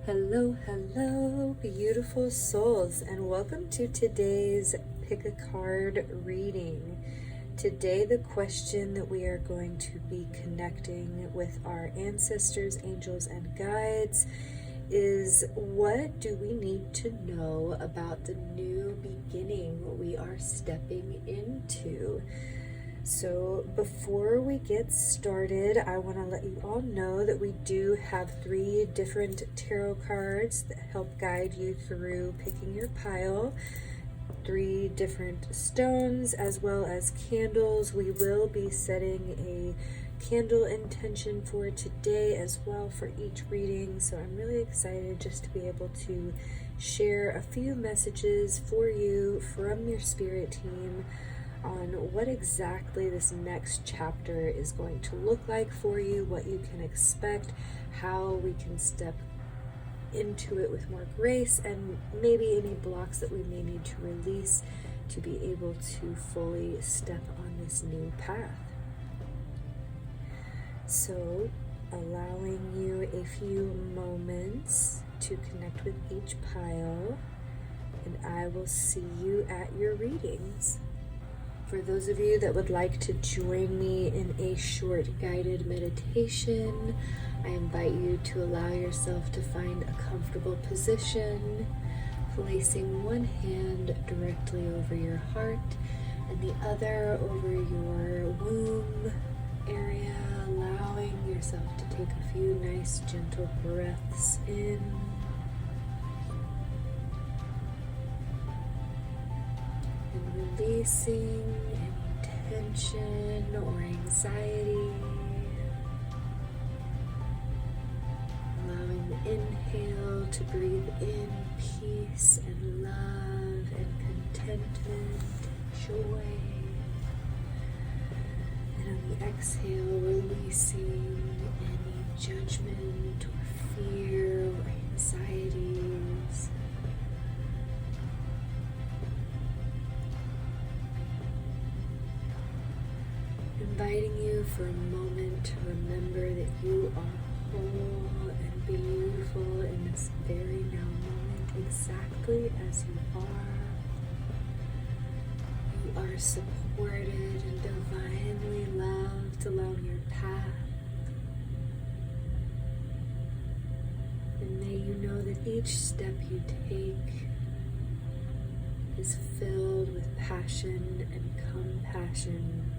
Hello, beautiful souls, and welcome to today's Pick a Card reading. Today, the question that we are going to be connecting with our ancestors, angels, and guides is, what do we need to know about the new beginning we are stepping into? So before we get started, I want to let you all know that we do have 3 different tarot cards that help guide you through picking your pile, 3 different stones, as well as candles. We will be setting a candle intention for today as well for each reading, so I'm really excited just to be able to share a few messages for you from your spirit team on what exactly this next chapter is going to look like for you, what you can expect, how we can step into it with more grace, and maybe any blocks that we may need to release to be able to fully step on this new path. So, allowing you a few moments to connect with each pile, and I will see you at your readings. For those of you that would like to join me in a short guided meditation, I invite you to allow yourself to find a comfortable position, placing one hand directly over your heart and the other over your womb area, allowing yourself to take a few nice gentle breaths in and releasing any tension or anxiety. Allowing the inhale to breathe in peace and love and contentment, joy. And on the exhale, releasing any judgment or fear or anxieties. Inviting you for a moment to remember that you are whole and beautiful in this very now moment, exactly as you are. You are supported and divinely loved along your path. And may you know that each step you take is filled with passion and compassion,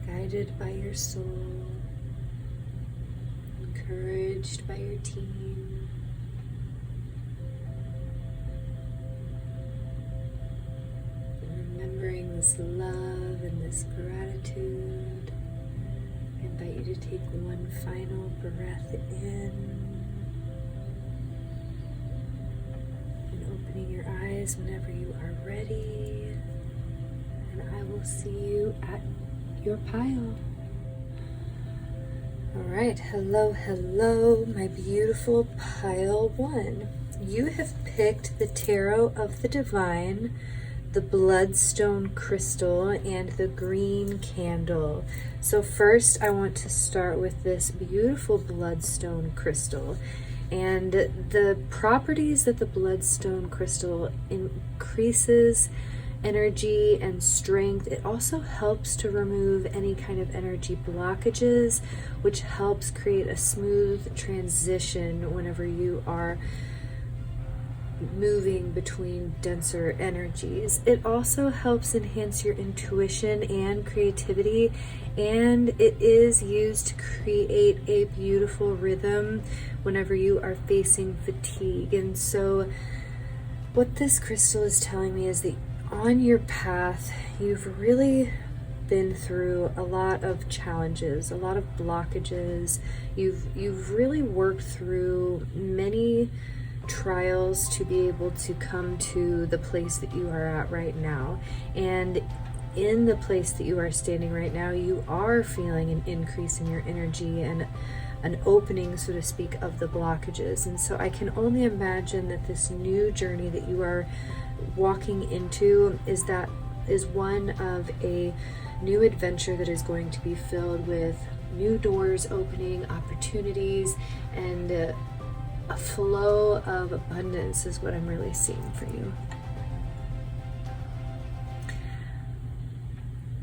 guided by your soul, encouraged by your team, and remembering this love and this gratitude. I invite you to take one final breath in and opening your eyes whenever you are ready, and I will see you at your pile. Alright, hello, my beautiful pile 1. You have picked the Tarot of the Divine, the Bloodstone Crystal, and the Green Candle. So first I want to start with this beautiful Bloodstone Crystal. And the properties that the Bloodstone Crystal increases energy and strength. It also helps to remove any kind of energy blockages, which helps create a smooth transition whenever you are moving between denser energies. It also helps enhance your intuition and creativity, and it is used to create a beautiful rhythm whenever you are facing fatigue. And so what this crystal is telling me is that on your path, you've really been through a lot of challenges, a lot of blockages. You've really worked through many trials to be able to come to the place that you are at right now. And in the place that you are standing right now, you are feeling an increase in your energy and an opening, so to speak, of the blockages. And so I can only imagine that this new journey that you are walking into is one of a new adventure that is going to be filled with new doors opening, opportunities, and a flow of abundance is what I'm really seeing for you.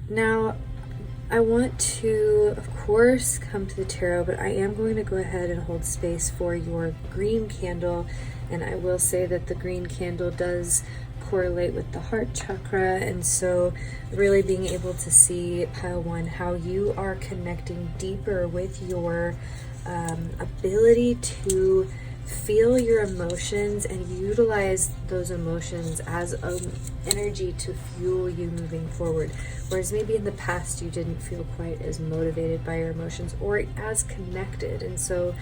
Now, I want to, of course, come to the tarot, but I am going to go ahead and hold space for your green candle. And I will say that the green candle does correlate with the heart chakra. And so really being able to see, pile one, how you are connecting deeper with your ability to feel your emotions and utilize those emotions as energy to fuel you moving forward. Whereas maybe in the past you didn't feel quite as motivated by your emotions or as connected. And so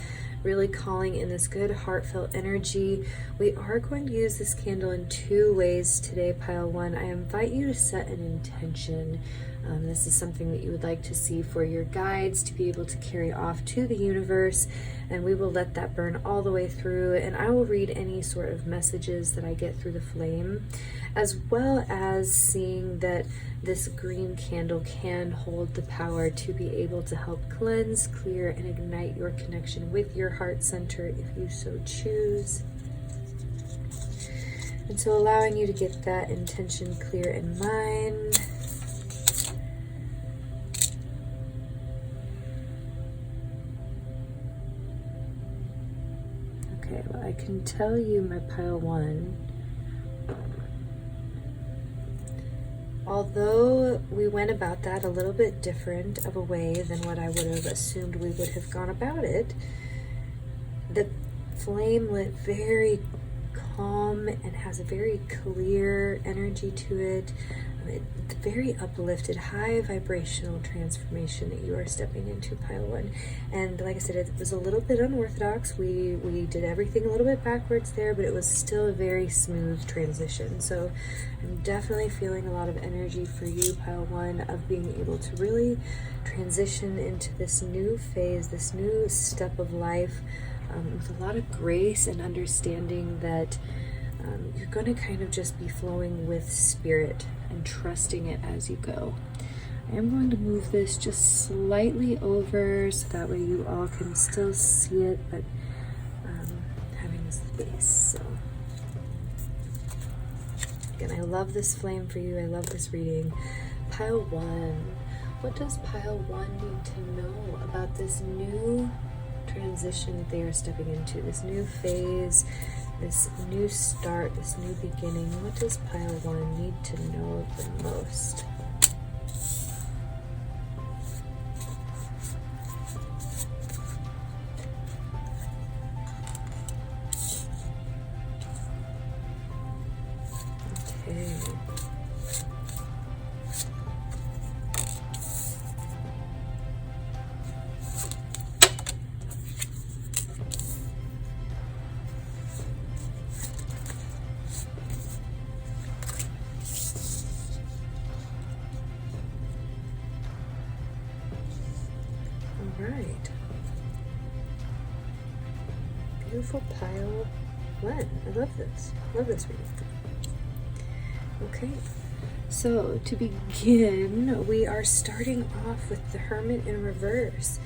really calling in this good heartfelt energy. We are going to use this candle in two ways today, pile one. I invite you to set an intention. This is something that you would like to see for your guides to be able to carry off to the universe, and we will let that burn all the way through, and I will read any sort of messages that I get through the flame, as well as seeing that this green candle can hold the power to be able to help cleanse, clear, and ignite your connection with your heart center if you so choose. And so allowing you to get that intention clear in mind. Okay, well, I can tell you, my pile one, although we went about that a little bit different of a way than what I would have assumed we would have gone about it, the flame lit very calm and has a very clear energy to it. It's very uplifted, high vibrational transformation that you are stepping into, pile one. And like I said, it was a little bit unorthodox. We did everything a little bit backwards there, but it was still a very smooth transition. So I'm definitely feeling a lot of energy for you, pile one, of being able to really transition into this new phase, this new step of life, with a lot of grace and understanding that you're going to kind of just be flowing with spirit and trusting it as you go. I am going to move this just slightly over so that way you all can still see it, but having this space. So again, I love this flame for you. I love this reading. Pile one. What does pile one need to know about this new transition that they are stepping into, this new phase, this new start, this new beginning? What does pile one need to know the most? Okay. Right. Beautiful pile one. I love this. Love this reading. Okay. So to begin, we are starting off with the Hermit in reverse.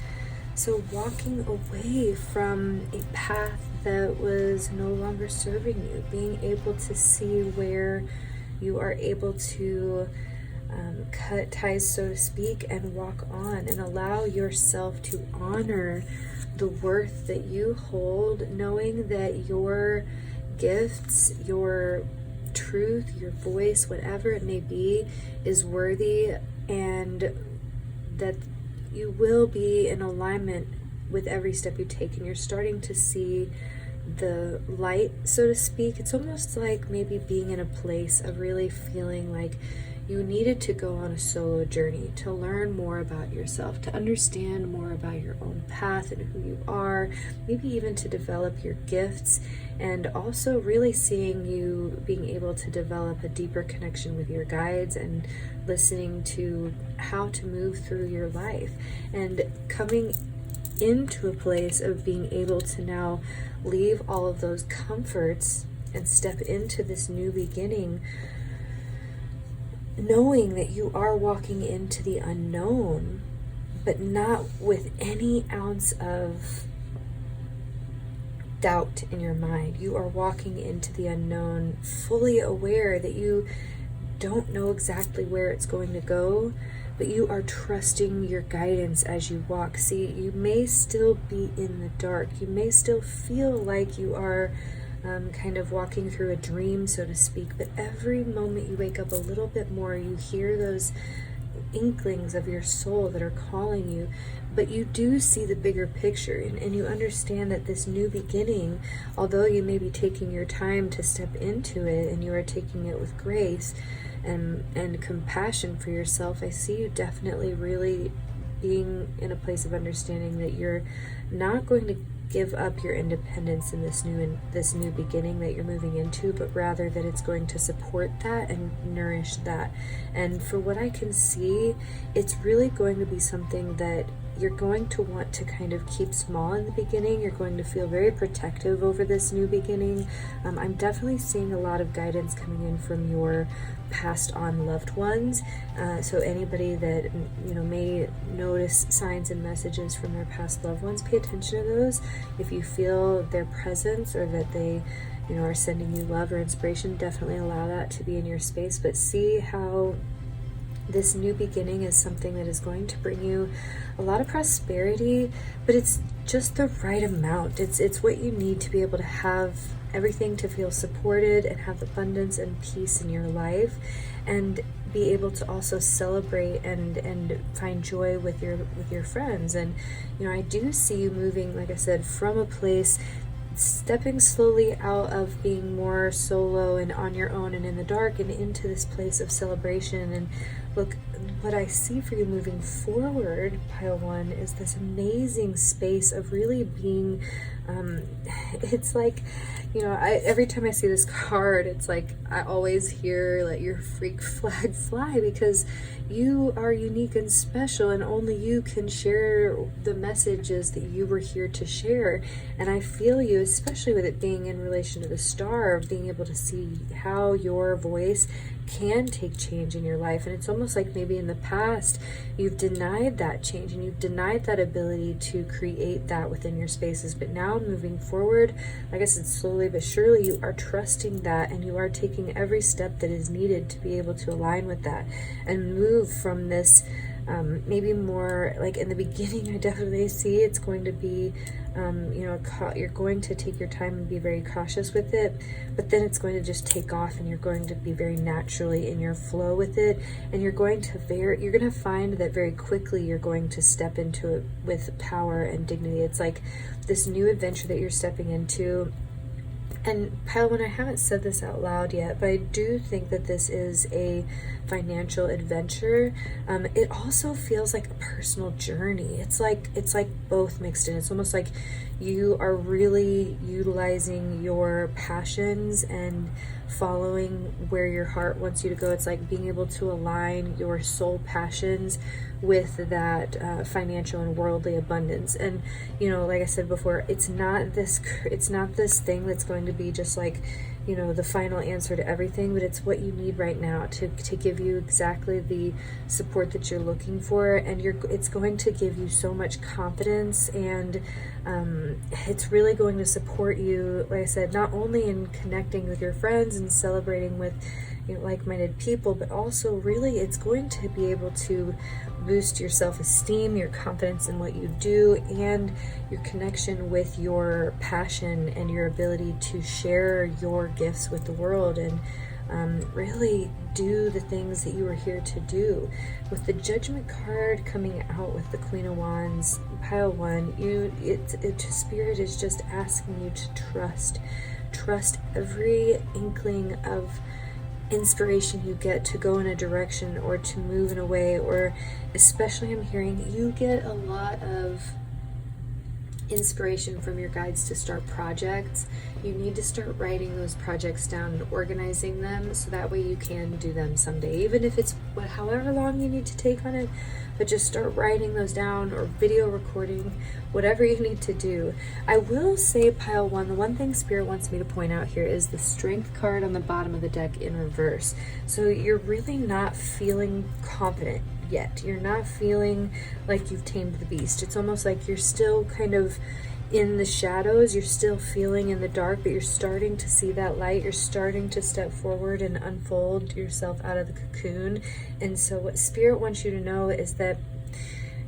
So walking away from a path that was no longer serving you, being able to see where you are able to cut ties, so to speak, and walk on and allow yourself to honor the worth that you hold, knowing that your gifts, your truth, your voice, whatever it may be, is worthy, and that you will be in alignment with every step you take. And you're starting to see the light, so to speak. It's almost like maybe being in a place of really feeling like you needed to go on a solo journey to learn more about yourself, to understand more about your own path and who you are, maybe even to develop your gifts, and also really seeing you being able to develop a deeper connection with your guides and listening to how to move through your life, and coming into a place of being able to now leave all of those comforts and step into this new beginning, knowing that you are walking into the unknown, but not with any ounce of doubt in your mind. You are walking into the unknown, fully aware that you don't know exactly where it's going to go, but you are trusting your guidance as you walk. See, you may still be in the dark. You may still feel like you are kind of walking through a dream, so to speak, but every moment you wake up a little bit more, you hear those inklings of your soul that are calling you, but you do see the bigger picture, and you understand that this new beginning, although you may be taking your time to step into it, and you are taking it with grace and compassion for yourself, I see you definitely really being in a place of understanding that you're not going to give up your independence in this new beginning that you're moving into, but rather that it's going to support that and nourish that. And for what I can see, it's really going to be something that you're going to want to kind of keep small in the beginning. You're going to feel very protective over this new beginning. I'm definitely seeing a lot of guidance coming in from your passed on loved ones. So anybody that may notice signs and messages from their past loved ones, pay attention to those. If you feel their presence or that they are sending you love or inspiration, definitely allow that to be in your space. But see how this new beginning is something that is going to bring you a lot of prosperity, but it's just the right amount. It's what you need to be able to have everything to feel supported and have abundance and peace in your life, and be able to also celebrate and find joy with your friends. And I do see you moving, like I said, from a place, stepping slowly out of being more solo and on your own and in the dark, and into this place of celebration. And look, what I see for you moving forward, pile one, is this amazing space of really being, it's like, every time I see this card, it's like I always hear, let your freak flag fly, because you are unique and special, and only you can share the messages that you were here to share. And I feel you, especially with it being in relation to the star, of being able to see how your voice can take change in your life. And it's almost like maybe in the past you've denied that change, and you've denied that ability to create that within your spaces. But now, moving forward, like I said, slowly but surely, you are trusting that, and you are taking every step that is needed to be able to align with that and move from this maybe more, like in the beginning, I definitely see it's going to be you're going to take your time and be very cautious with it, but then it's going to just take off, and you're going to be very naturally in your flow with it, and you're going to find that very quickly you're going to step into it with power and dignity. It's like this new adventure that you're stepping into. And pile one, I haven't said this out loud yet, but I do think that this is a financial adventure. It also feels like a personal journey. It's like both mixed in. It's almost like you are really utilizing your passions and following where your heart wants you to go. It's like being able to align your soul passions with that financial and worldly abundance. And like I said before, it's not this thing that's going to be just like the final answer to everything, but it's what you need right now to give you exactly the support that you're looking for. And it's going to give you so much confidence, and it's really going to support you, like I said, not only in connecting with your friends and celebrating with like-minded people, but also really it's going to be able to boost your self-esteem, your confidence in what you do, and your connection with your passion and your ability to share your gifts with the world, and really do the things that you were here to do. With the Judgment card coming out with the Queen of Wands, pile one, Spirit is just asking you to trust every inkling of inspiration you get to go in a direction or to move in a way, or especially I'm hearing you get a lot of inspiration from your guides to start projects. You need to start writing those projects down and organizing them, so that way you can do them someday, even if it's however long you need to take on it. But just start writing those down, or video recording, whatever you need to do. I will say, pile one, the one thing Spirit wants me to point out here is the Strength card on the bottom of the deck in reverse. So you're really not feeling confident. yet. You're not feeling like you've tamed the beast. It's almost like you're still kind of in the shadows, you're still feeling in the dark, but you're starting to see that light. You're starting to step forward and unfold yourself out of the cocoon. And so what Spirit wants you to know is that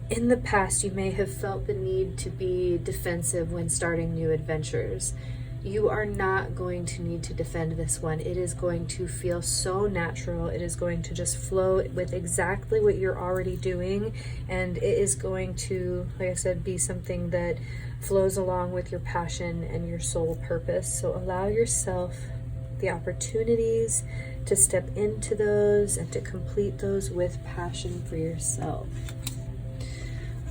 in the past, you may have felt the need to be defensive when starting new adventures. You are not going to need to defend this one. It is going to feel so natural. It is going to just flow with exactly what you're already doing. And it is going to, like I said, be something that flows along with your passion and your soul purpose. So allow yourself the opportunities to step into those and to complete those with passion for yourself.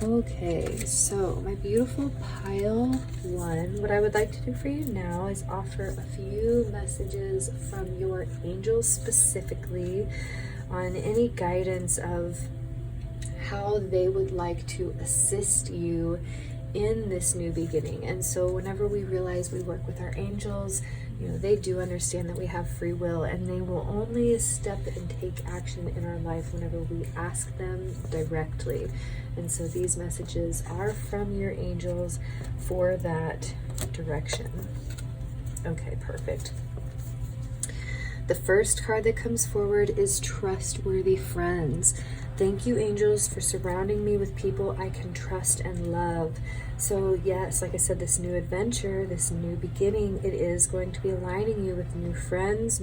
Okay, so my beautiful pile one, what I would like to do for you now is offer a few messages from your angels specifically on any guidance of how they would like to assist you in this new beginning. And so whenever we realize we work with our angels, they do understand that we have free will, and they will only step and take action in our life whenever we ask them directly. And so these messages are from your angels for that direction. Okay, perfect. The first card that comes forward is Trustworthy Friends. Thank you, angels, for surrounding me with people I can trust and love. So yes, like I said, this new adventure, this new beginning, it is going to be aligning you with new friends,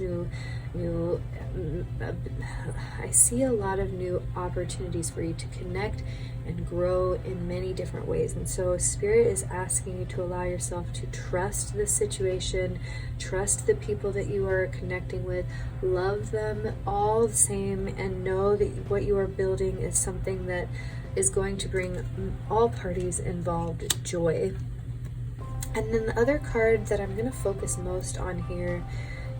I see a lot of new opportunities for you to connect and grow in many different ways. And so Spirit is asking you to allow yourself to trust the situation, trust the people that you are connecting with, love them all the same, and know that what you are building is something that is going to bring all parties involved joy. And then the other card that I'm going to focus most on here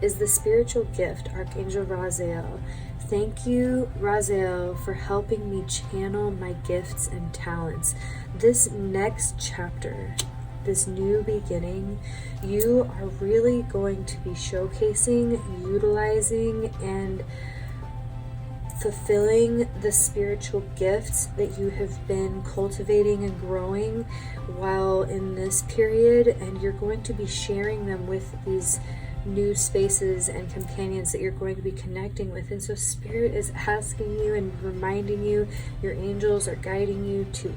is the spiritual gift, Archangel Raziel. Thank you, Raziel, for helping me channel my gifts and talents. This next chapter, this new beginning, you are really going to be showcasing, utilizing, and fulfilling the spiritual gifts that you have been cultivating and growing while in this period, and you're going to be sharing them with these new spaces and companions that you're going to be connecting with. And so Spirit is asking you and reminding you, your angels are guiding you to,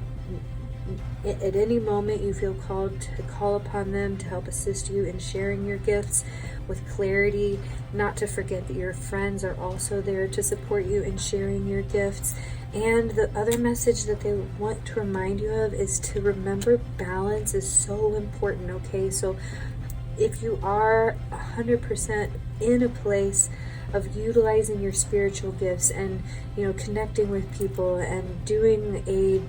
at any moment you feel called to call upon them to help assist you in sharing your gifts with clarity, not to forget that your friends are also there to support you in sharing your gifts. And the other message that they want to remind you of is to remember balance is so important, okay? So if you are 100% in a place of utilizing your spiritual gifts and connecting with people and doing a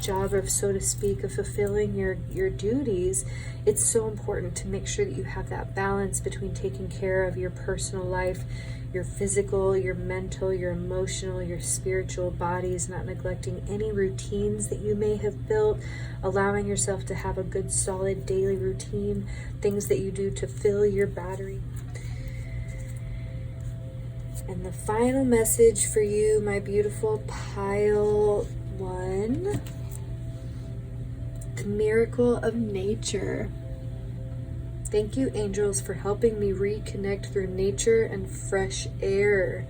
job of, so to speak, of fulfilling your duties, it's so important to make sure that you have that balance between taking care of your personal life, your physical, your mental, your emotional, your spiritual bodies, not neglecting any routines that you may have built, allowing yourself to have a good solid daily routine, things that you do to fill your battery. And the final message for you, my beautiful pile one, the miracle of nature. Thank you, angels, for helping me reconnect through nature and fresh air.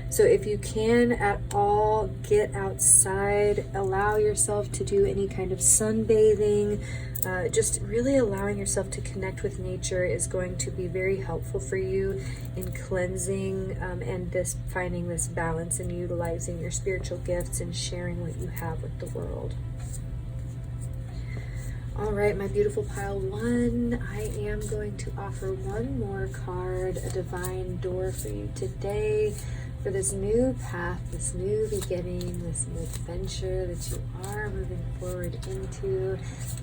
So if you can at all, get outside, allow yourself to do any kind of sunbathing, just really allowing yourself to connect with nature is going to be very helpful for you in cleansing and finding this balance and utilizing your spiritual gifts and sharing what you have with the world. All right, my beautiful pile one, I am going to offer one more card, a divine door for you today for this new path, this new beginning, this new adventure that you are moving forward into.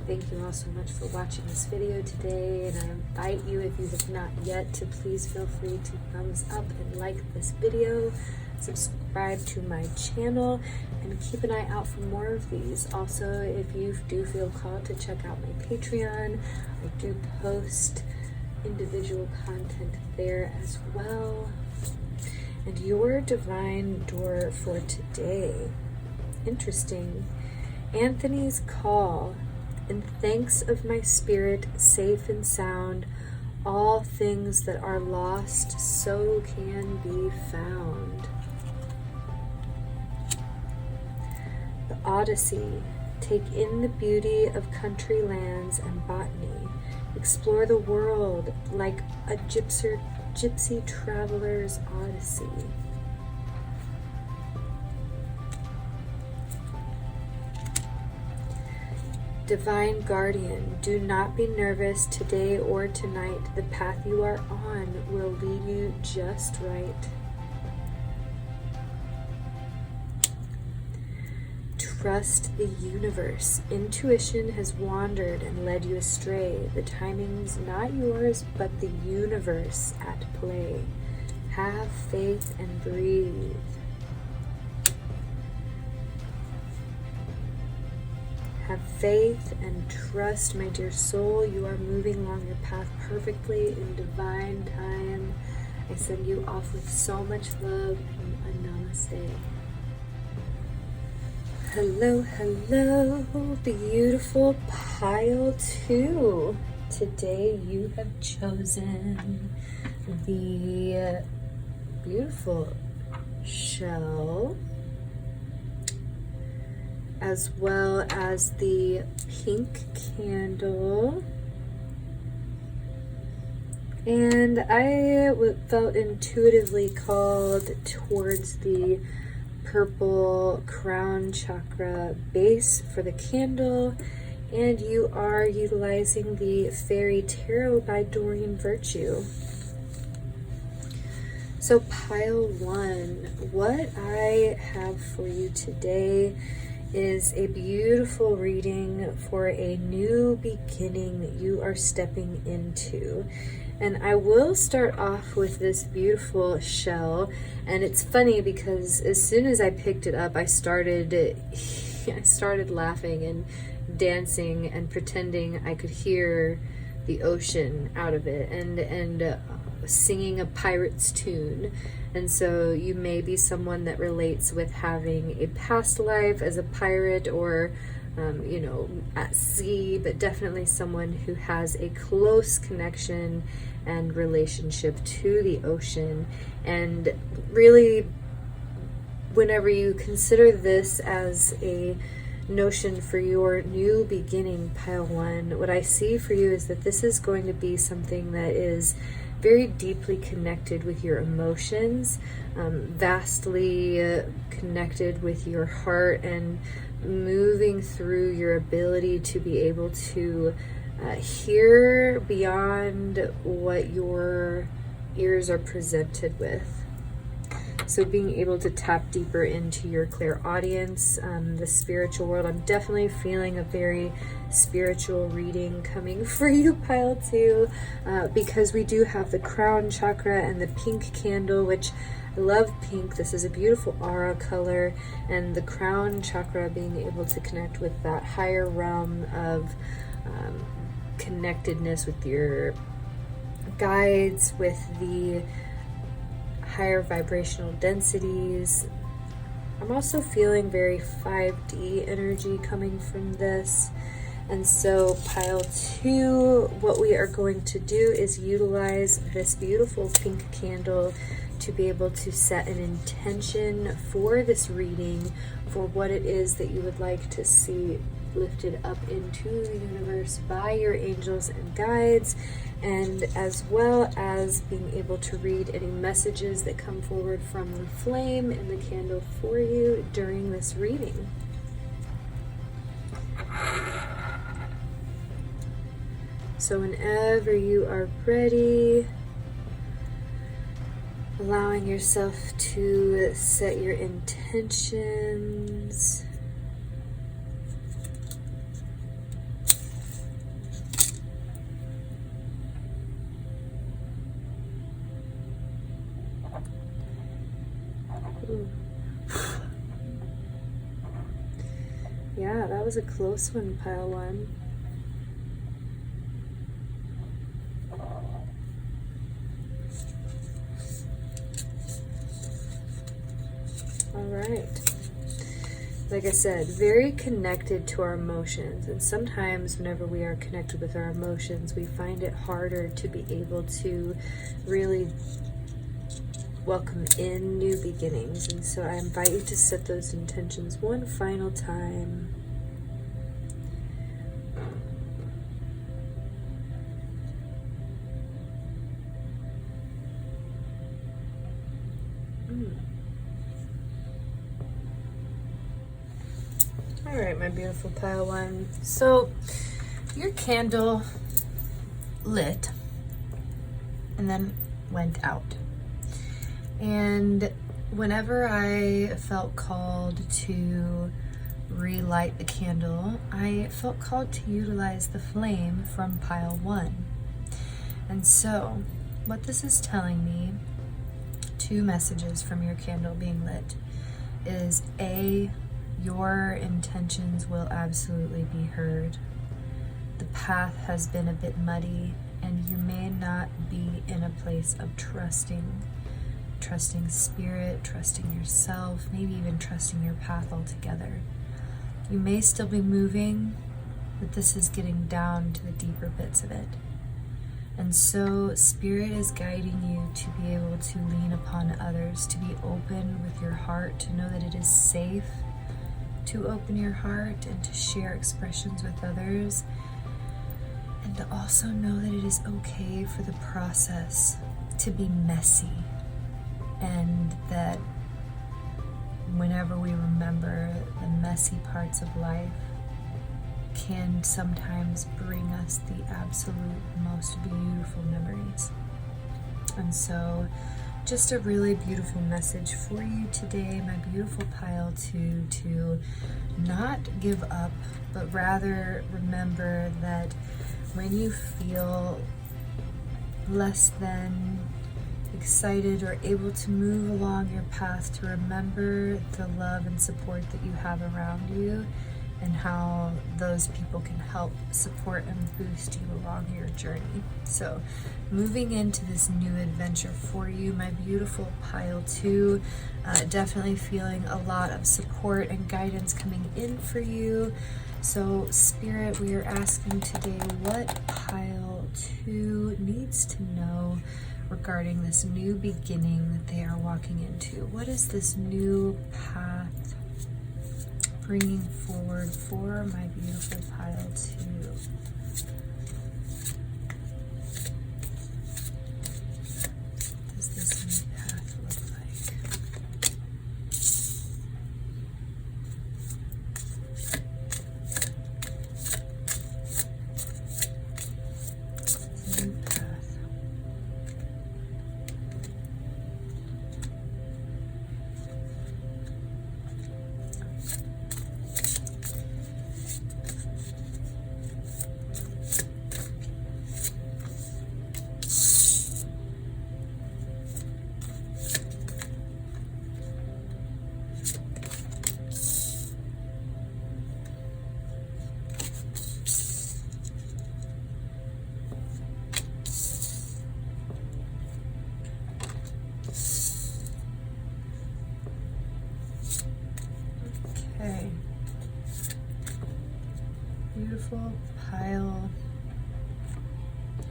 Thank you all so much for watching this video today, and I invite you, if you have not yet, to please feel free to thumbs up and like this video, subscribe to my channel, and keep an eye out for more of these. Also, if you do feel called to check out my Patreon, I do post individual content there as well. And your divine door for today interesting. Anthony's call. In thanks of my spirit, safe and sound, all things that are lost so can be found. The Odyssey. Take in the beauty of country lands and botany. Explore the world like a gypsy traveler's odyssey. Divine Guardian, do not be nervous today or tonight. The path you are on will lead you just right. Trust the universe. Intuition has wandered and led you astray. The timing's not yours, but the universe at play. Have faith and breathe. Have faith and trust, my dear soul. You are moving along your path perfectly in divine time. I send you off with so much love and a namaste. Hello, hello, beautiful pile 2. Today you have chosen the beautiful shell, as well as the pink candle. And I felt intuitively called towards the purple crown chakra base for the candle, and you are utilizing the Fairy Tarot by Doreen Virtue. So pile 1, what I have for you today is a beautiful reading for a new beginning that you are stepping into. And I will start off with this beautiful shell. And it's funny because as soon as I picked it up, I started laughing and dancing and pretending I could hear the ocean out of it, and singing a pirate's tune. And so you may be someone that relates with having a past life as a pirate, or at sea, but definitely someone who has a close connection and relationship to the ocean. And really, whenever you consider this as a notion for your new beginning, pile 1, what I see for you is that this is going to be something that is very deeply connected with your emotions, vastly connected with your heart, and moving through your ability to be able to hear beyond what your ears are presented with. So being able to tap deeper into your clairaudience, the spiritual world. I'm definitely feeling a very spiritual reading coming for you, pile 2, because we do have the crown chakra and the pink candle, which I love pink. This is a beautiful aura color, and the crown chakra being able to connect with that higher realm of connectedness with your guides, with the higher vibrational densities. I'm also feeling very 5D energy coming from this. And so pile 2, what we are going to do is utilize this beautiful pink candle to be able to set an intention for this reading, for what it is that you would like to see lifted up into the universe by your angels and guides, and as well as being able to read any messages that come forward from the flame and the candle for you during this reading. So whenever you are ready, allowing yourself to set your intentions. Yeah, that was a close one, pile 1. All right. like I said, very connected to our emotions. And sometimes whenever we are connected with our emotions, we find it harder to be able to really welcome in new beginnings. And so I invite you to set those intentions one final time. All right, my beautiful pile one. So your candle lit and then went out. And whenever I felt called to relight the candle, I felt called to utilize the flame from pile one. And so what this is telling me, two messages from your candle being lit, is A, your intentions will absolutely be heard. The path has been a bit muddy, and you may not be in a place of trusting spirit, trusting yourself, maybe even trusting your path altogether. You may still be moving, but this is getting down to the deeper bits of it. And so Spirit is guiding you to be able to lean upon others, to be open with your heart, to know that it is safe to open your heart and to share expressions with others, and to also know that it is okay for the process to be messy, and that whenever we remember the messy parts of life can sometimes bring us the absolute most beautiful memories. And so just a really beautiful message for you today, my beautiful pile two, to not give up, but rather remember that when you feel less than excited or able to move along your path, to remember the love and support that you have around you, and how those people can help support and boost you along your journey. So moving into this new adventure for you, my beautiful pile two, definitely feeling a lot of support and guidance coming in for you. So Spirit, we are asking today what pile two needs to know regarding this new beginning that they are walking into. What is this new path bringing forward for my beautiful pile two? What does this new path look like? New path. Okay. Beautiful pile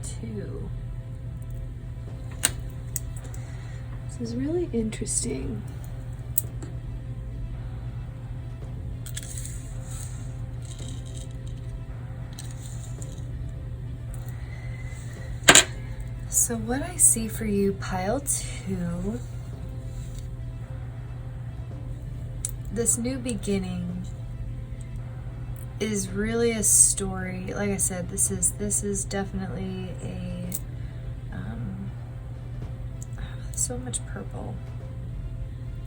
two. This is really interesting. So what I see for you, pile two, this new beginning is really a story. Like I said, this is definitely a so much purple,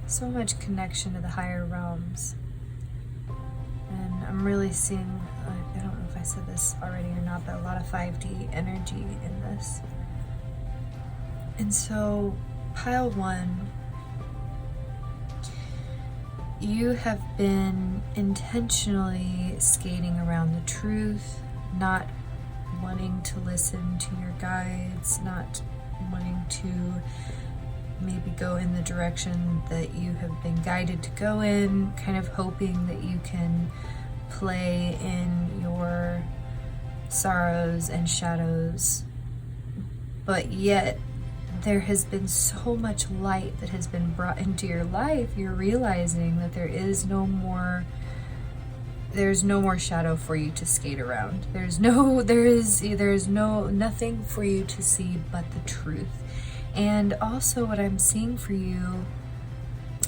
so much connection to the higher realms. And I'm really seeing, I don't know if I said this already or not, but a lot of 5D energy in this. And so pile one, you have been intentionally skating around the truth, not wanting to listen to your guides, not wanting to maybe go in the direction that you have been guided to go in, kind of hoping that you can play in your sorrows and shadows. But yet there has been so much light that has been brought into your life. You're realizing that there's no more shadow for you to skate around. There's nothing for you to see but the truth. And also what I'm seeing for you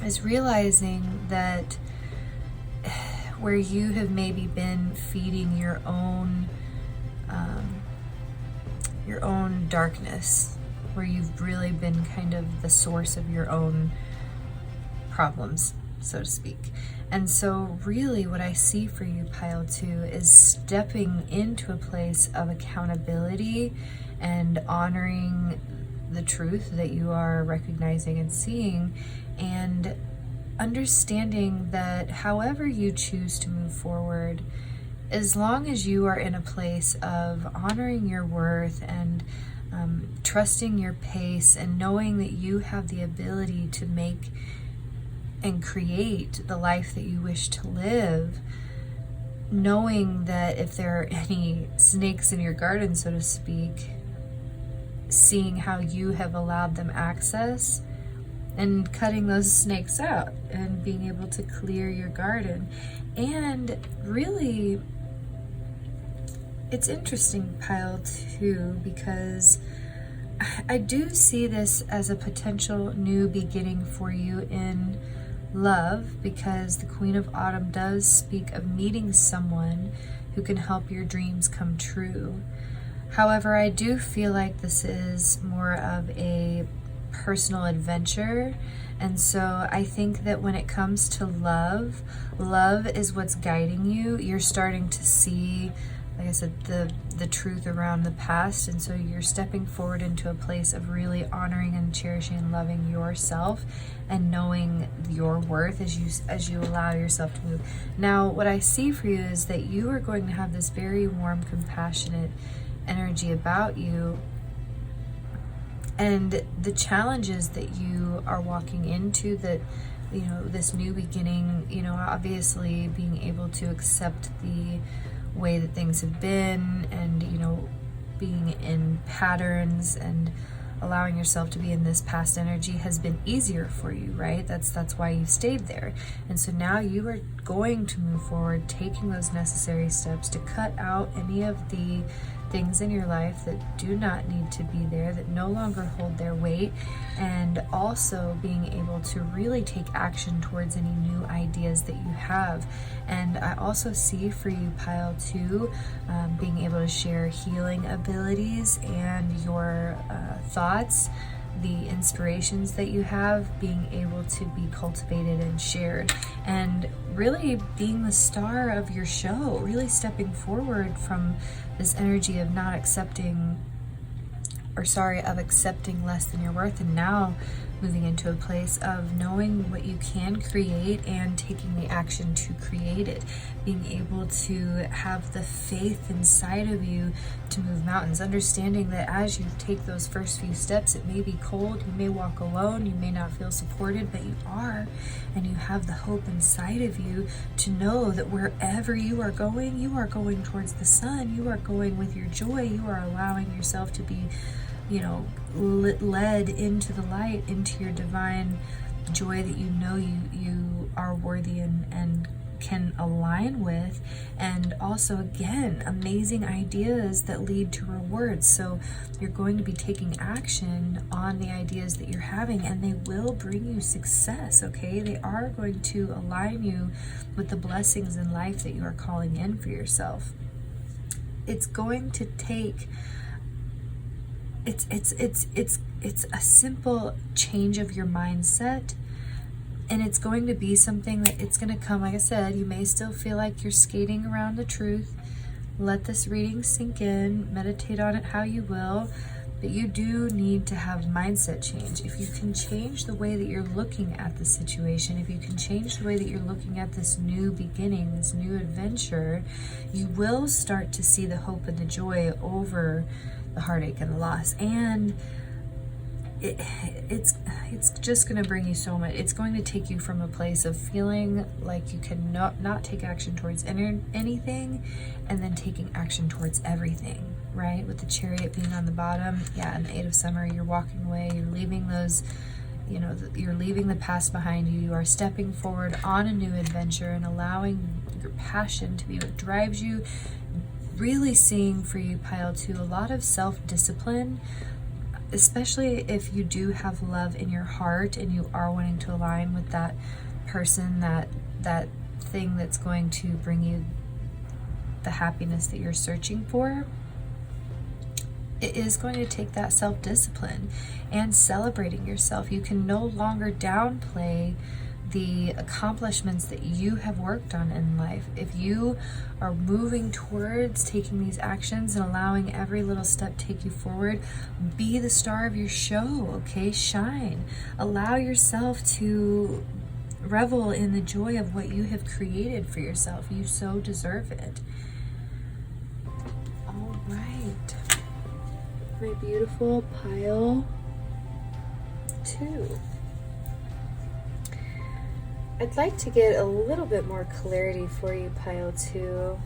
is realizing that where you have maybe been feeding your own darkness, where you've really been kind of the source of your own problems, so to speak. And so really what I see for you, Pile 2, is stepping into a place of accountability and honoring the truth that you are recognizing and seeing, and understanding that however you choose to move forward, as long as you are in a place of honoring your worth and trusting your pace and knowing that you have the ability to make and create the life that you wish to live, knowing that if there are any snakes in your garden, so to speak, seeing how you have allowed them access and cutting those snakes out and being able to clear your garden. And really, it's interesting, Pile 2, because I do see this as a potential new beginning for you in love, because the Queen of Autumn does speak of meeting someone who can help your dreams come true. However, I do feel like this is more of a personal adventure. And so I think that when it comes to love is what's guiding you. You're starting to see, like I said, the truth around the past, and so you're stepping forward into a place of really honoring and cherishing and loving yourself and knowing your worth as you allow yourself to move. Now, what I see for you is that you are going to have this very warm, compassionate energy about you, and the challenges that you are walking into, that, you know, this new beginning, you know, obviously being able to accept the way that things have been, and, you know, being in patterns and allowing yourself to be in this past energy has been easier for you, right? That's why you stayed there. And so now you are going to move forward, taking those necessary steps to cut out any of the things in your life that do not need to be there, that no longer hold their weight, and also being able to really take action towards any new ideas that you have. And I also see for you, Pile 2, being able to share healing abilities and your thoughts, the inspirations that you have, being able to be cultivated and shared, and really being the star of your show, really stepping forward from this energy of not accepting, of accepting less than your worth, and now moving into a place of knowing what you can create and taking the action to create it, being able to have the faith inside of you to move mountains, understanding that as you take those first few steps, it may be cold, you may walk alone, you may not feel supported, but you are, and you have the hope inside of you to know that wherever you are going towards the sun, you are going with your joy, you are allowing yourself to be, you know, led into the light, into your divine joy that you know you are worthy and can align with. And also, again, amazing ideas that lead to rewards. So you're going to be taking action on the ideas that you're having, and they will bring you success, okay? They are going to align you with the blessings in life that you are calling in for yourself. It's going to take it's a simple change of your mindset, and it's going to be something that it's going to come. Like I said, you may still feel like you're skating around the truth. Let this reading sink in, meditate on it how you will, but you do need to have mindset change. If you can change the way that you're looking at the situation, if you can change the way that you're looking at this new beginning, this new adventure, you will start to see the hope and the joy over the heartache and the loss. And it's just going to bring you so much. It's going to take you from a place of feeling like you can not take action towards anything, and then taking action towards everything, right? With the Chariot being on the bottom, yeah, and the Eight of Summer, you're walking away, you're leaving those, you're leaving the past behind you. You are stepping forward on a new adventure and allowing your passion to be what drives you. Really seeing for you, Pile 2, a lot of self-discipline, especially if you do have love in your heart and you are wanting to align with that person, that thing that's going to bring you the happiness that you're searching for. It is going to take that self-discipline and celebrating yourself. You can no longer downplay the accomplishments that you have worked on in life. If you are moving towards taking these actions and allowing every little step take you forward, be the star of your show, okay? Shine. Allow yourself to revel in the joy of what you have created for yourself. You so deserve it. All right. My beautiful Pile 2. I'd like to get a little bit more clarity for you, Pile 2,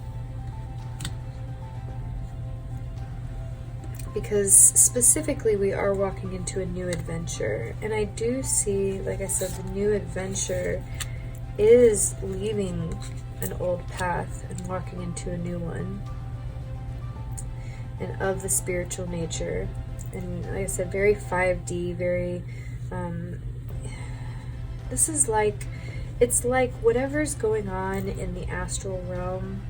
because specifically we are walking into a new adventure, and I do see, like I said, the new adventure is leaving an old path and walking into a new one, and of the spiritual nature, and like I said, very 5D, very this is like, it's like whatever's going on in the astral realm,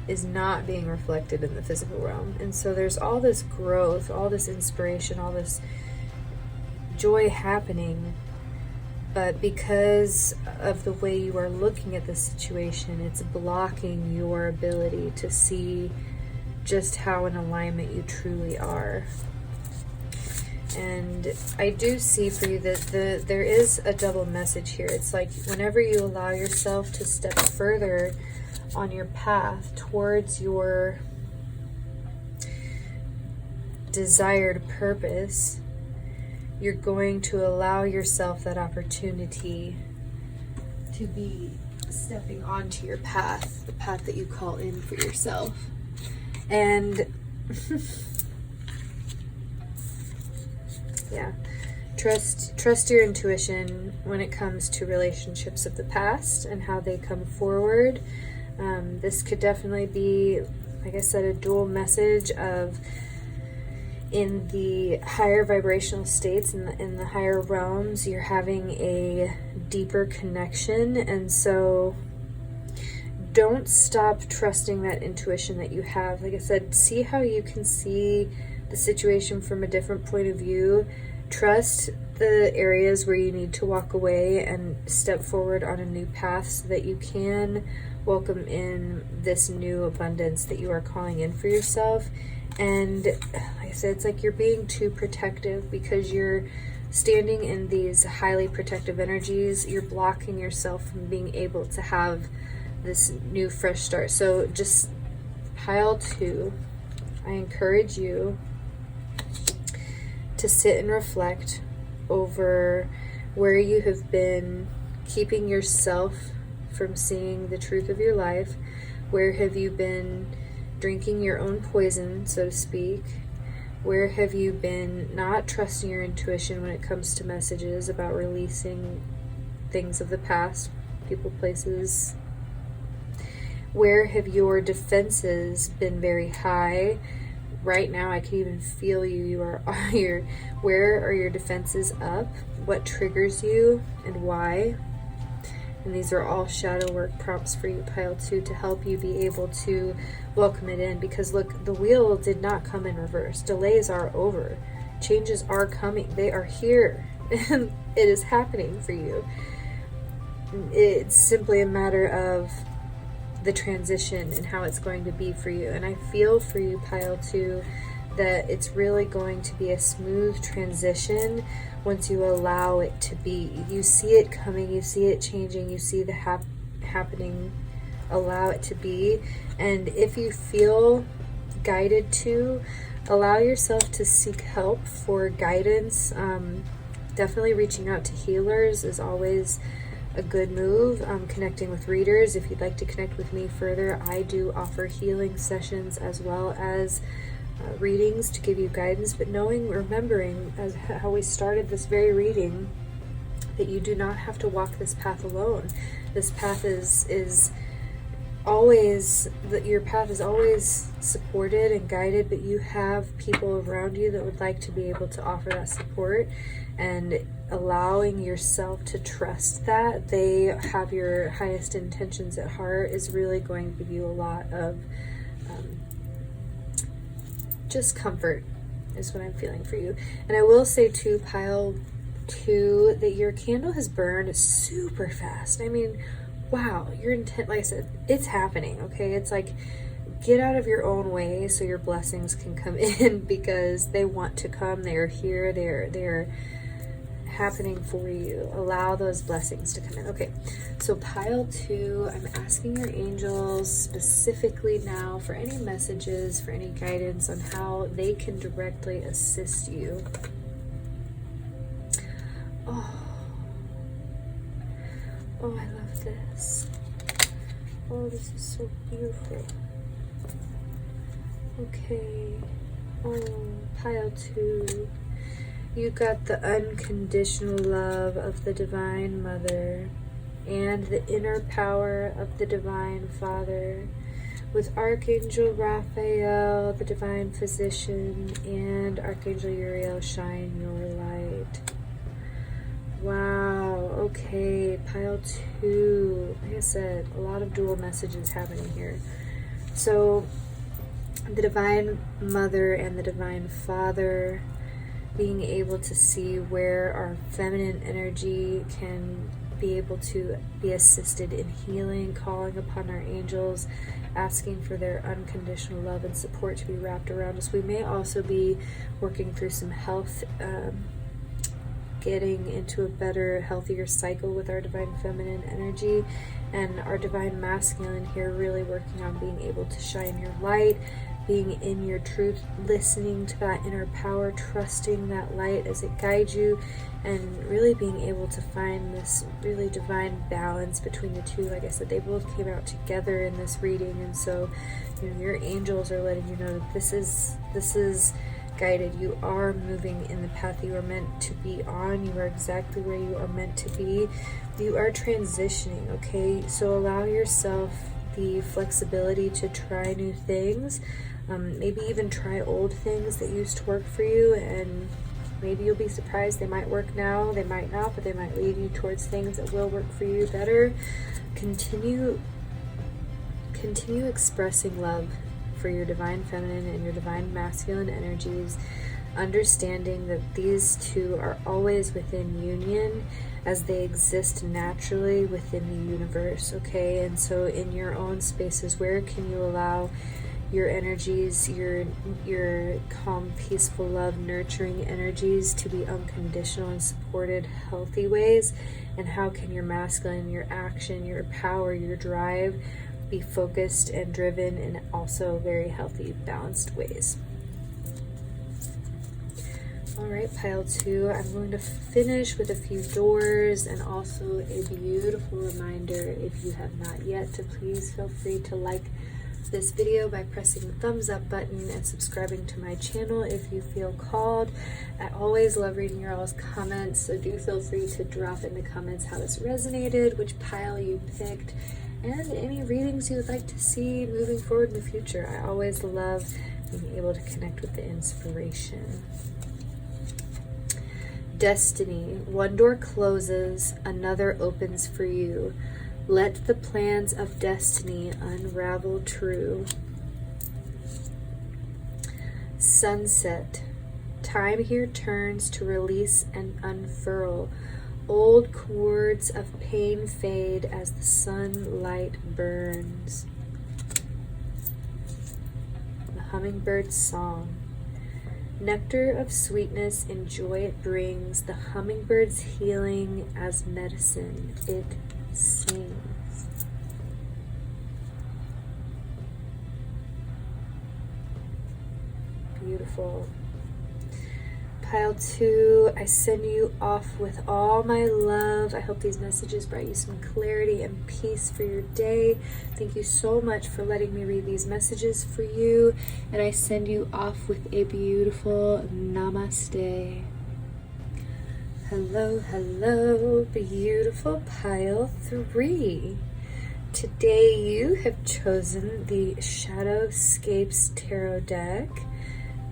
is not being reflected in the physical realm. And so there's all this growth, all this inspiration, all this joy happening, but because of the way you are looking at the situation, it's blocking your ability to see just how in alignment you truly are. And I do see for you that there is a double message here. It's like whenever you allow yourself to step further on your path towards your desired purpose, you're going to allow yourself that opportunity to be stepping onto your path, the path that you call in for yourself. And yeah, trust your intuition when it comes to relationships of the past and how they come forward. This could definitely be, like I said, a dual message of, in the higher vibrational states, in the higher realms, you're having a deeper connection, and so don't stop trusting that intuition that you have. Like I said, see how you can see the situation from a different point of view. Trust the areas where you need to walk away and step forward on a new path so that you can welcome in this new abundance that you are calling in for yourself. And like I said, it's like you're being too protective because you're standing in these highly protective energies. You're blocking yourself from being able to have this new fresh start. So just Pile 2, I encourage you to sit and reflect over where you have been keeping yourself from seeing the truth of your life. Where have you been drinking your own poison, so to speak? Where have you been not trusting your intuition when it comes to messages about releasing things of the past, people, places? Where have your defenses been very high? Right now, I can even feel you. Where are your defenses up? What triggers you and why? And these are all shadow work prompts for you, Pile 2, to help you be able to welcome it in. Because look, the wheel did not come in reverse. Delays are over. Changes are coming. They are here. And it is happening for you. It's simply a matter of the transition and how it's going to be for you. And I feel for you, Pile 2, that it's really going to be a smooth transition once you allow it to be. You see it coming, you see it changing, you see the happening. Allow it to be. And if you feel guided to, allow yourself to seek help for guidance. Definitely reaching out to healers is always a good move. Connecting with readers. If you'd like to connect with me further, I do offer healing sessions as well as readings to give you guidance, but remembering, as how we started this very reading, that you do not have to walk this path alone. This path is always, that your path is always supported and guided, but you have people around you that would like to be able to offer that support, and allowing yourself to trust that they have your highest intentions at heart is really going to give you a lot of just comfort, is what I'm feeling for you. And I will say too, pile 2, that your candle has burned super fast. I mean, wow, your intent, like I said, it's happening, okay? It's like, get out of your own way so your blessings can come in, because they want to come. They are here. They're happening for you. Allow those blessings to come in. Okay, so pile 2, I'm asking your angels specifically now for any messages, for any guidance on how they can directly assist you. Oh, I love this. Oh, this is so beautiful. Okay. Oh, pile 2. You got the unconditional love of the Divine Mother and the inner power of the Divine Father, with Archangel Raphael, the Divine Physician, and Archangel Uriel, shine your light. Wow, okay, pile 2. Like I said, a lot of dual messages happening here. So, the Divine Mother and the Divine Father, being able to see where our feminine energy can be able to be assisted in healing, calling upon our angels, asking for their unconditional love and support to be wrapped around us. We may also be working through some health, getting into a better, healthier cycle with our Divine Feminine energy, and our Divine Masculine here really working on being able to shine your light, being in your truth, listening to that inner power, trusting that light as it guides you, and really being able to find this really divine balance between the two. Like I said, they both came out together in this reading, and so your angels are letting you know that this is guided. You are moving in the path you are meant to be on. You are exactly where you are meant to be. You are transitioning, okay? So allow yourself the flexibility to try new things. Maybe even try old things that used to work for you, and maybe you'll be surprised. They might work now, they might not, but they might lead you towards things that will work for you better. Continue expressing love for your Divine Feminine and your Divine Masculine energies, understanding that these two are always within union as they exist naturally within the universe, okay? And so in your own spaces, where can you allow your energies, your calm, peaceful, love, nurturing energies to be unconditional and supported, healthy ways? And how can your masculine, your action, your power, your drive be focused and driven in also very healthy, balanced ways? All right, pile 2, I'm going to finish with a few doors and also a beautiful reminder, if you have not yet, to please feel free to like this video by pressing the thumbs up button and subscribing to my channel if you feel called. I always love reading your all's comments, so do feel free to drop in the comments how this resonated, which pile you picked, and any readings you would like to see moving forward in the future. I always love being able to connect with the inspiration. Destiny. One door closes, another opens for you. Let the plans of destiny unravel true. Sunset. Time here turns to release and unfurl. Old cords of pain fade as the sunlight burns. The hummingbird's song. Nectar of sweetness and joy it brings, the hummingbird's healing as medicine it sings. beautiful. Pile 2, I send you off with all my love. I hope these messages brought you some clarity and peace for your day. Thank you so much for letting me read these messages for you. And I send you off with a beautiful namaste. Hello, hello, beautiful pile 3. Today you have chosen the Shadowscapes Tarot deck,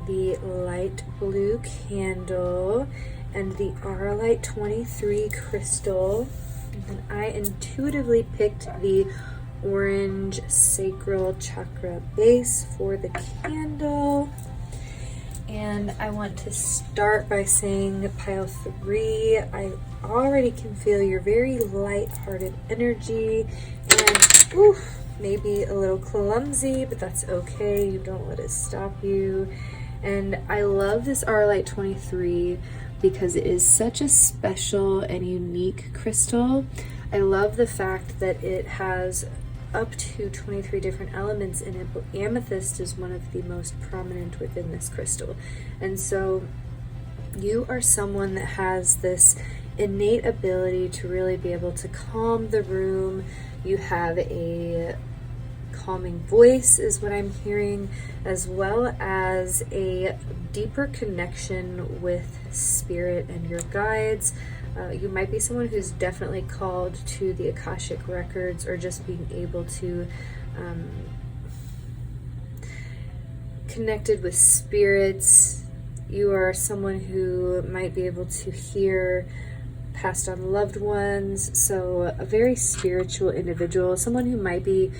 the light blue candle, and the Light 23 crystal. And I intuitively picked the orange sacral chakra base for the candle. And I want to start by saying, pile 3, I already can feel your very light-hearted energy, and maybe a little clumsy, but that's okay. You don't let it stop you. And I love this Light 23 because it is such a special and unique crystal. I love the fact that it has up to 23 different elements in it, but amethyst is one of the most prominent within this crystal. And so you are someone that has this innate ability to really be able to calm the room. You have a calming voice is what I'm hearing, as well as a deeper connection with spirit and your guides. You might be someone who's definitely called to the Akashic records, or just being able to connected with spirits. You are someone who might be able to hear passed on loved ones, so a very spiritual individual, someone who might be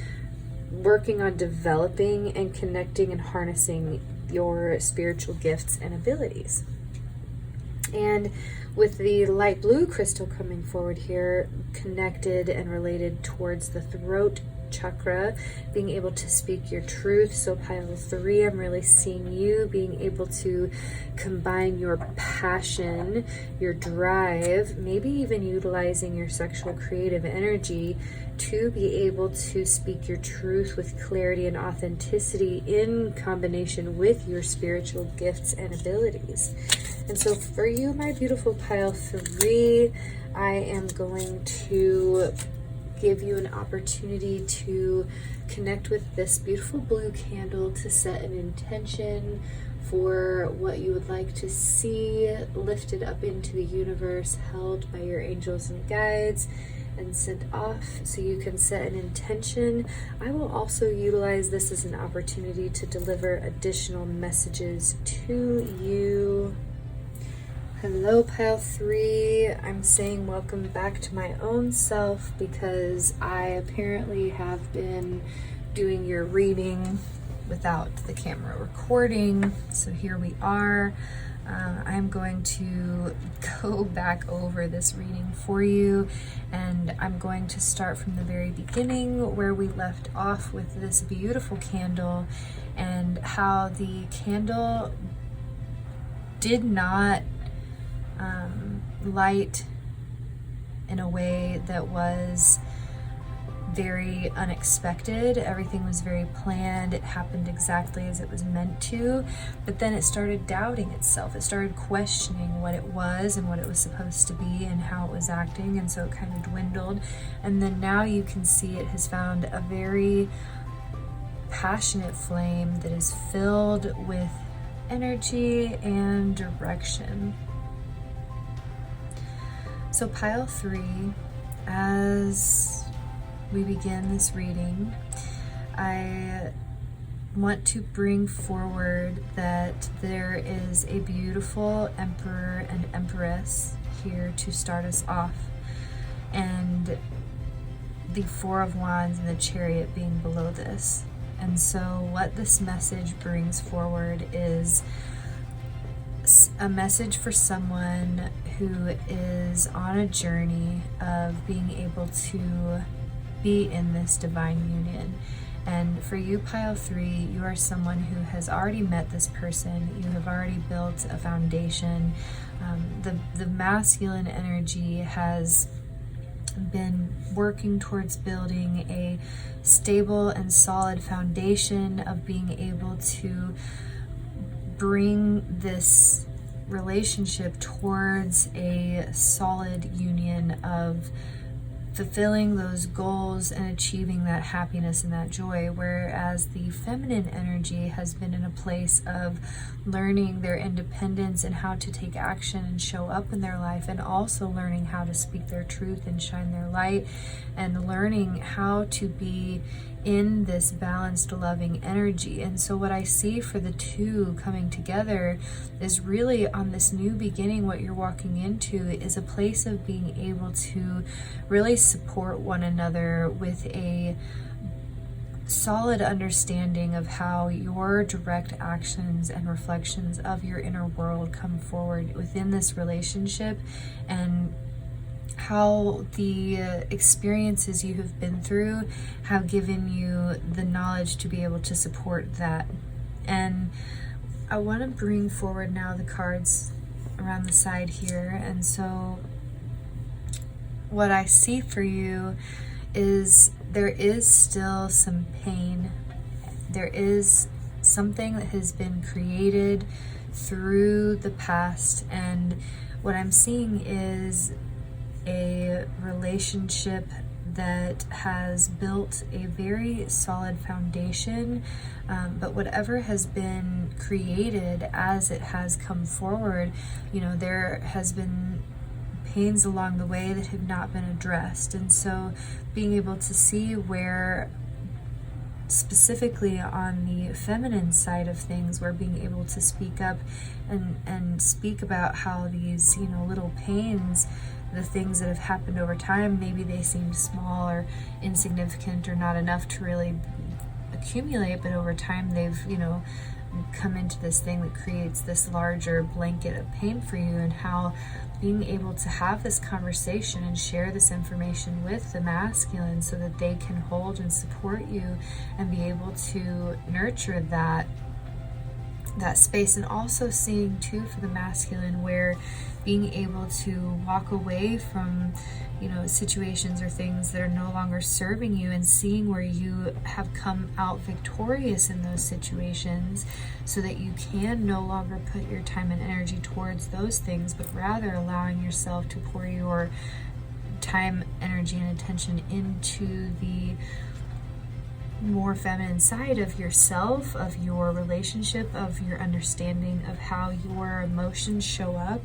working on developing and connecting and harnessing your spiritual gifts and abilities. And with the light blue crystal coming forward here, connected and related towards the throat chakra, being able to speak your truth. So pile 3, I'm really seeing you being able to combine your passion, your drive, maybe even utilizing your sexual creative energy to be able to speak your truth with clarity and authenticity in combination with your spiritual gifts and abilities. And so for you, my beautiful pile 3, I am going to give you an opportunity to connect with this beautiful blue candle to set an intention for what you would like to see lifted up into the universe, held by your angels and guides, and sent off so you can set an intention. I will also utilize this as an opportunity to deliver additional messages to you. Hello, pile 3. I'm saying welcome back to my own self because I apparently have been doing your reading without the camera recording. So here we are. I'm going to go back over this reading for you, and I'm going to start from the very beginning where we left off with this beautiful candle and how the candle did not light in a way that was very unexpected. Everything was very planned. It happened exactly as it was meant to, but then it started doubting itself. It started questioning what it was and what it was supposed to be and how it was acting, and so it kind of dwindled. And then now you can see it has found a very passionate flame that is filled with energy and direction. So pile 3, as we begin this reading, I want to bring forward that there is a beautiful emperor and empress here to start us off, and the 4 of Wands and the Chariot being below this. And so what this message brings forward is a message for someone who is on a journey of being able to be in this divine union. And for you, pile 3, you are someone who has already met this person. You have already built a foundation. The masculine energy has been working towards building a stable and solid foundation of being able to bring this relationship towards a solid union of fulfilling those goals and achieving that happiness and that joy, whereas the feminine energy has been in a place of learning their independence and how to take action and show up in their life, and also learning how to speak their truth and shine their light, and learning how to be in this balanced, loving energy. And so what I see for the two coming together is really on this new beginning, what you're walking into is a place of being able to really support one another with a solid understanding of how your direct actions and reflections of your inner world come forward within this relationship, and how the experiences you have been through have given you the knowledge to be able to support that. And I want to bring forward now the cards around the side here. And so what I see for you is there is still some pain. There is something that has been created through the past, and what I'm seeing is a relationship that has built a very solid foundation, but whatever has been created as it has come forward, there has been pains along the way that have not been addressed. And so being able to see where, specifically on the feminine side of things, where being able to speak up and speak about how these little pains, the things that have happened over time, maybe they seemed small or insignificant or not enough to really accumulate, but over time they've come into this thing that creates this larger blanket of pain for you, and how being able to have this conversation and share this information with the masculine so that they can hold and support you and be able to nurture that space. And also seeing too for the masculine where being able to walk away from situations or things that are no longer serving you, and seeing where you have come out victorious in those situations, so that you can no longer put your time and energy towards those things, but rather allowing yourself to pour your time, energy, and attention into the more feminine side of yourself, of your relationship, of your understanding of how your emotions show up,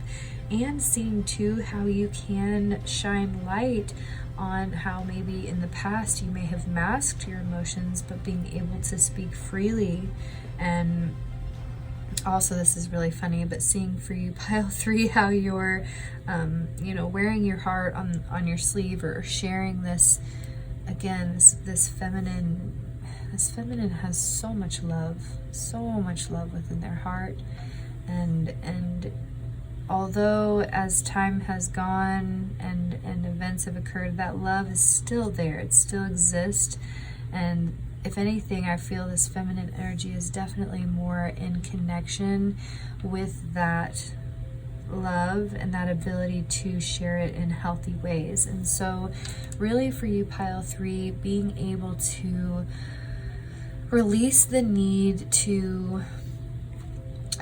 and seeing too how you can shine light on how maybe in the past you may have masked your emotions, but being able to speak freely. And also, this is really funny, but seeing for you, pile 3, how you're wearing your heart on your sleeve, or sharing this, again, this feminine has so much love within their heart. And although as time has gone and events have occurred, that love is still there. It still exists. And if anything, I feel this feminine energy is definitely more in connection with that love and that ability to share it in healthy ways. And so really for you, pile 3, being able to release the need to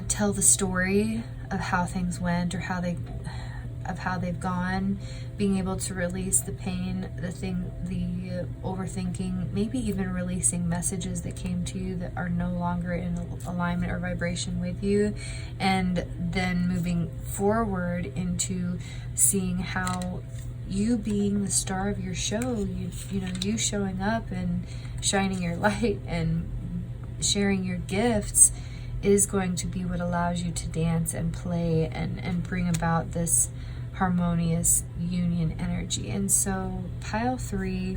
tell the story of how things went, or how they've gone, being able to release the pain, the overthinking, maybe even releasing messages that came to you that are no longer in alignment or vibration with you, and then moving forward into seeing how you being the star of your show, you showing up and shining your light and sharing your gifts is going to be what allows you to dance and play and bring about this harmonious union energy. And so pile 3,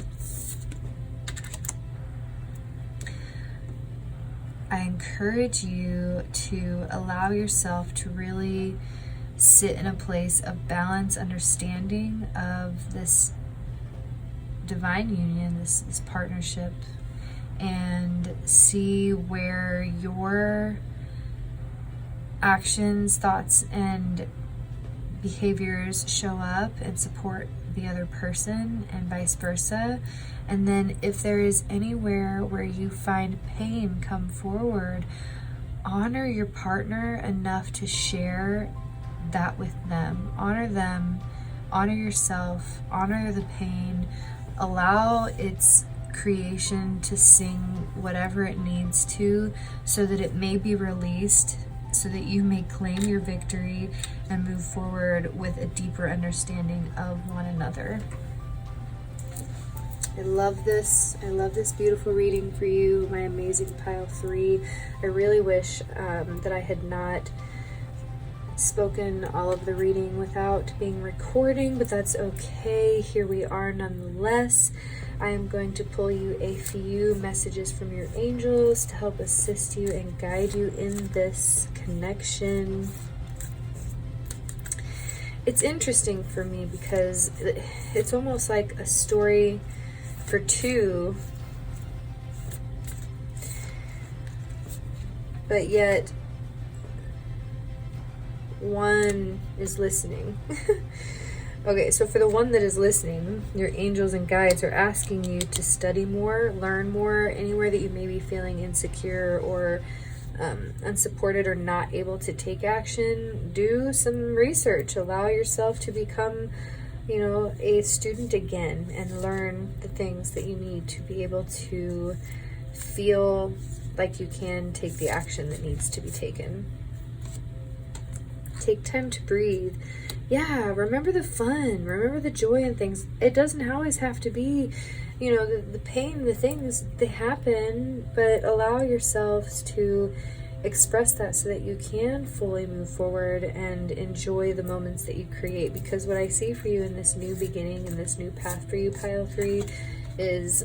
I encourage you to allow yourself to really sit in a place of balance, understanding of this divine union, this partnership, and see where your actions, thoughts, and behaviors show up and support the other person, and vice versa. And then if there is anywhere where you find pain come forward, honor your partner enough to share that with them. Honor them, honor yourself, honor the pain, allow its creation to sing whatever it needs to so that it may be released, so that you may claim your victory and move forward with a deeper understanding of one another. I love this. I love this beautiful reading for you, my amazing pile 3. I really wish that I had not spoken all of the reading without being recording, but that's okay. Here we are nonetheless. I am going to pull you a few messages from your angels to help assist you and guide you in this connection. It's interesting for me because it's almost like a story for two, but yet one is listening. Okay, so for the one that is listening, your angels and guides are asking you to study more, learn more, anywhere that you may be feeling insecure or unsupported or not able to take action. Do some research. Allow yourself to become, a student again and learn the things that you need to be able to feel like you can take the action that needs to be taken. Take time to breathe. Yeah, remember the fun, remember the joy in things. It doesn't always have to be, the pain, the things, they happen, but allow yourselves to express that so that you can fully move forward and enjoy the moments that you create. Because what I see for you in this new beginning, in this new path for you, pile 3, is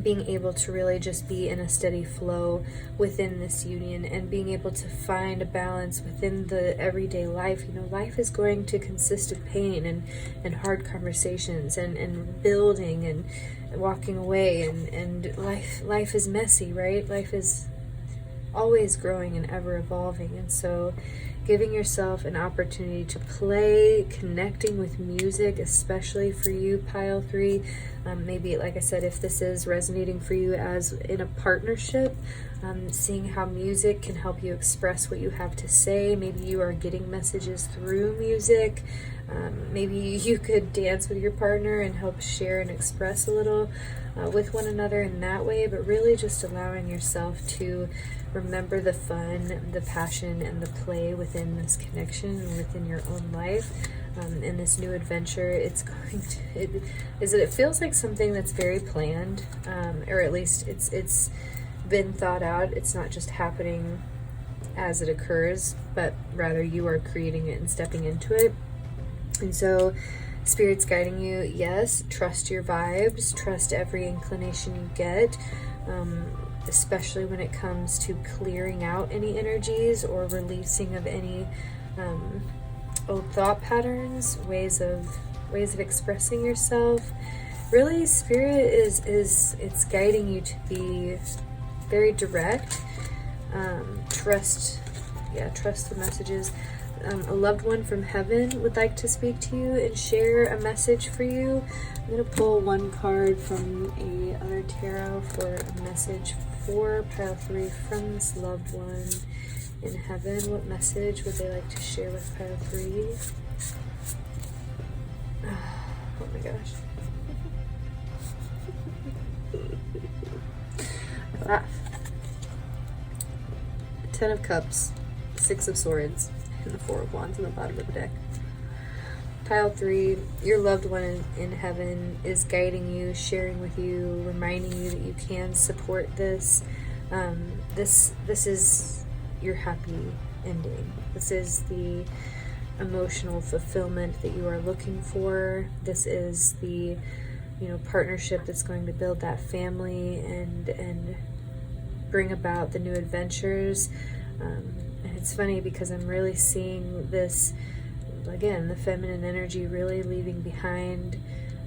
being able to really just be in a steady flow within this union and being able to find a balance within the everyday life. Life is going to consist of pain and hard conversations and building and walking away, and life is messy, right? Life is always growing and ever evolving. And so giving yourself an opportunity to play, connecting with music, especially for you, pile 3. Maybe, like I said, if this is resonating for you as in a partnership, seeing how music can help you express what you have to say. Maybe you are getting messages through music. Maybe you could dance with your partner and help share and express a little with one another in that way, but really just allowing yourself to remember the fun, the passion, and the play within this connection and within your own life. In this new adventure, it feels like something that's very planned, or at least it's been thought out. It's not just happening as it occurs, but rather you are creating it and stepping into it. And so Spirit's guiding you. Yes, trust your vibes, trust every inclination you get, especially when it comes to clearing out any energies or releasing of any old thought patterns, ways of expressing yourself. Really, Spirit it's guiding you to be very direct. Trust the messages. A loved one from heaven would like to speak to you and share a message for you. I'm going to pull one card from a other tarot for a message for pile 3 from this loved one in heaven. What message would they like to share with pile 3? Oh my gosh. Ten of Cups, Six of Swords, and the Four of Wands in the bottom of the deck. Pile 3, your loved one in heaven is guiding you, sharing with you, reminding you that you can support this. This is your happy ending. This is the emotional fulfillment that you are looking for. This is the partnership that's going to build that family and bring about the new adventures. And it's funny because I'm really seeing this, again, the feminine energy really leaving behind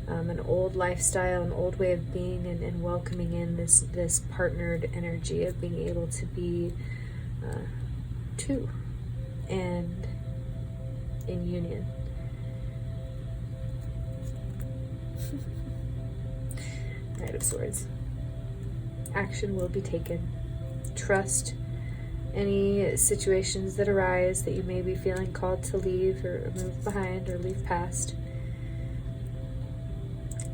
an old lifestyle, an old way of being, and welcoming in this partnered energy of being able to be two and in union. Knight of Swords. Action will be taken. Trust any situations that arise that you may be feeling called to leave or move behind or leave past.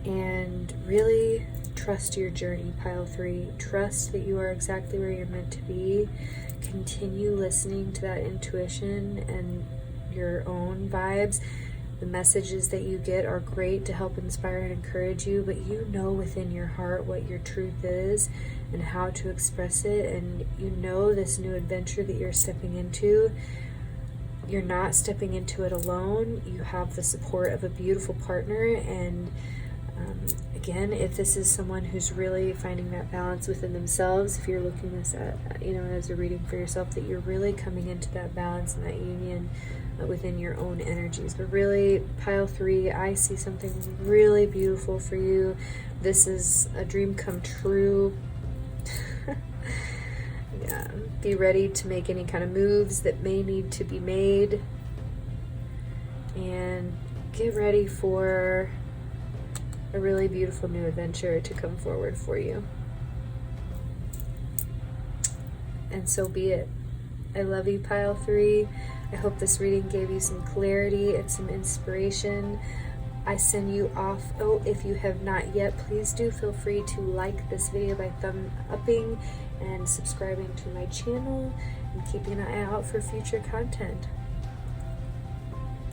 And really trust your journey, pile 3. Trust that you are exactly where you're meant to be. Continue listening to that intuition and your own vibes. The messages that you get are great to help inspire and encourage you, but you know within your heart what your truth is and how to express it, and you know this new adventure that you're stepping into. You're not stepping into it alone. You have the support of a beautiful partner, and again, if this is someone who's really finding that balance within themselves, if you're looking this at, as a reading for yourself, that you're really coming into that balance and that union within your own energies. But really, pile 3, I see something really beautiful for you. This is a dream come true. Yeah, be ready to make any kind of moves that may need to be made, and get ready for a really beautiful new adventure to come forward for you. And so be it. I love you, pile 3. I hope this reading gave you some clarity and some inspiration. I send you off. Oh, if you have not yet, please do feel free to like this video by thumb upping and subscribing to my channel and keeping an eye out for future content.